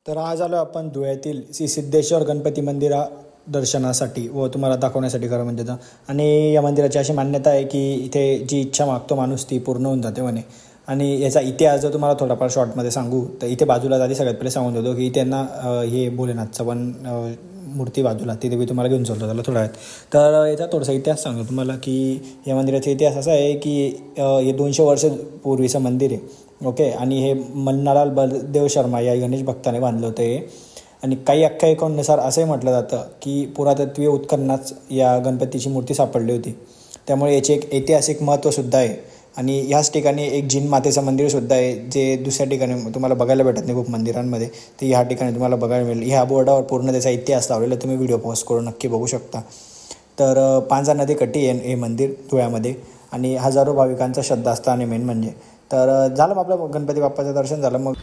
तर आज आलो आपण धुळ्यातील श्री सिद्धेश्वर गणपती मंदिरा दर्शनासाठी व तुम्हाला दाखवण्यासाठी खरं म्हणजे तर. आणि या मंदिराची अशी मान्यता आहे की इथे जी इच्छा मागतो माणूस ती पूर्ण होऊन जाते म्हणे. आणि याचा इतिहास जर तुम्हाला थोडाफार शॉर्टमध्ये सांगू तर इथे बाजूला आधी सगळ्यात पहिले सांगून देतो की त्यांना हे भोलेनाथचं पण मूर्ती बाजूला तिथे मी तुम्हाला घेऊन चालतो त्याला थोड्या वेळात. तर याचा थोडासा इतिहास सांगतो तुम्हाला की या मंदिराचा इतिहास असा आहे की हे 200 वर्ष पूर्वीचं मंदिर आहे. ओके. आणि हे मन्नालाल बलदेव शर्मा या गणेश भक्ताने बांधलं होतं हे. आणि काही आख्यायिकांनुसार असंही म्हटलं जातं की पुरातत्वीय उत्खननात या गणपतीची मूर्ती सापडली होती. त्यामुळे याचे एक ऐतिहासिक महत्त्वसुद्धा आहे. आणि ह्याच ठिकाणी एक जिन मातेचं मंदिरसुद्धा आहे जे दुसऱ्या ठिकाणी तुम्हाला बघायला भेटत नाही खूप मंदिरांमध्ये, ते ह्या ठिकाणी तुम्हाला बघायला मिळेल. ह्या बोर्डावर पूर्ण त्याचा इतिहास लावलेला तुम्ही व्हिडिओ पॉज करून नक्की बघू शकता. तर पांझर नदी कटी आहे हे मंदिर धुळ्यामध्ये आणि हजारो भाविकांचं श्रद्धास्थान आहे मेन म्हणजे. तर झालं मग आपलं गणपती बाप्पाचं दर्शन झालं. मग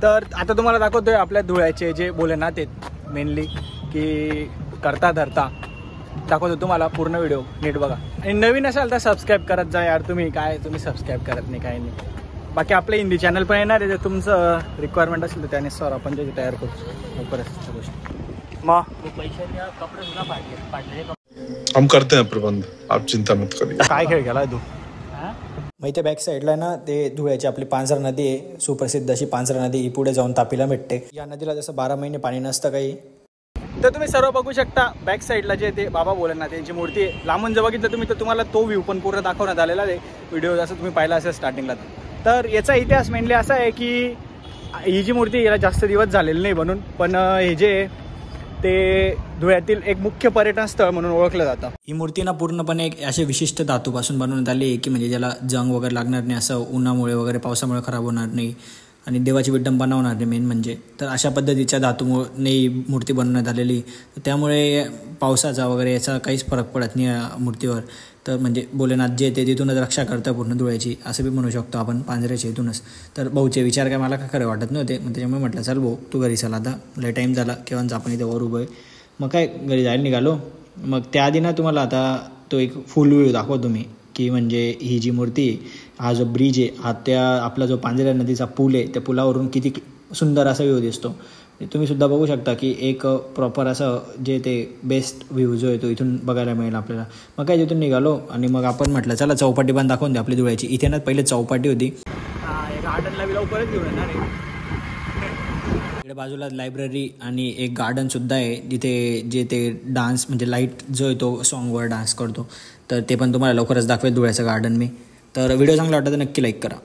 तर आता तुम्हाला दाखवतोय आपल्या धुळ्याचे जे भोलेनाथ आहेत मेनली की करता धरता दाखवतो तुम्हाला पूर्ण व्हिडिओ नीट बघा. आणि नवीन असाल तर सबस्क्राईब करत जा यार. तुम्ही सबस्क्राईब करत नाही काही नाही. बाकी आपलं हिंदी चॅनल पण येणार आहे. जर तुमचं रिक्वायरमेंट असेल तर त्याने सर आपण जे तयार करू लवकरच गोष्टी. मग कपडे सुद्धा पाडले हम करते हैं प्रबंध, आप चिंता मत करिए. काय खेळ केला तू? मग इथे बॅक साईडला ना ते धुळ्याची आपली पांझर नदी आहे, सुप्रसिद्ध अशी पांझर नदी. ही पुढे जाऊन तापीला भेटते. या नदीला जसं 12 महिने पाणी नसतं काही. तर तुम्ही सर्व बघू शकता बॅक साईडला जे ते बाबा भोलेनाथ यांची मूर्ती आहे. लांबून जर बघितलं तुम्ही तर तुम्हाला तो व्ह्यू पण पूर्ण दाखवण्यात आलेला आहे व्हिडिओ, जसं तुम्ही पाहिला असेल स्टार्टिंगला. तर याचा इतिहास मेनली असा आहे की ही जी मूर्ती याला जास्त दिवस झालेली नाही म्हणून, पण हे जे ते धुळ्यातील एक मुख्य पर्यटन स्थळ म्हणून ओळखलं जातं. ही मूर्ती ना पूर्णपणे एक अशा विशिष्ट धातूपासून बनवण्यात आली आहे की म्हणजे ज्याला जंग वगैरे लागणार नाही, असं उन्हामुळे वगैरे पावसामुळे खराब होणार नाही आणि देवाची विडंबना होणार नाही मेन म्हणजे. तर अशा पद्धतीच्या धातूमुळे मूर्ती बनवण्यात आलेली. त्यामुळे पावसाचा वगैरे याचा काहीच फरक पडत नाही या मूर्तीवर. तर म्हणजे भोलेनाथ जे ते तिथूनच रक्षा करतं पूर्ण धुळ्याची असं बी म्हणू शकतो आपण, पांजऱ्याच्या इथूनच. तर भाऊचे विचार काय मला काय खरं वाटत नव्हते. मग त्याच्यामुळे म्हटलं चल भाऊ तू घरी चला, आता लय टाईम झाला केव्हाच आपण इथे वर उभं आहे. मग काय घरी जायला निघालो. मग त्याआधी ना तुम्हाला आता तो एक फुल व्ह्यू दाखवतो मी की म्हणजे ही जी मूर्ती, हा जो ब्रिज आहे, हा त्या आपला जो पांजऱ्या नदीचा पूल आहे त्या पुलावरून किती सुंदर असा व्ह्यू दिसतो. तुम्ही सुद्धा बघू शकता की एक प्रॉपर असं जे ते बेस्ट व्ह्यू जो आहे तो इथून बघायला मिळेल आपल्याला. मग काय तिथून निघालो आणि मग आपण म्हटलं चला चौपाटी पण दाखवून दे आपली धुळ्याची. इथे ना पहिले चौपाटी होती. गार्डनला बी लवकरच घेऊन येणार आहे. इकडे बाजूला लायब्ररी आणि एक गार्डनसुद्धा आहे जिथे जे ते डान्स म्हणजे लाईट जो आहे तो सॉन्गवर डान्स करतो. तर ते पण तुम्हाला लवकरच दाखवेल धुळ्याचं गार्डन मी. तर व्हिडिओ चांगला वाटला तर नक्की लाईक करा.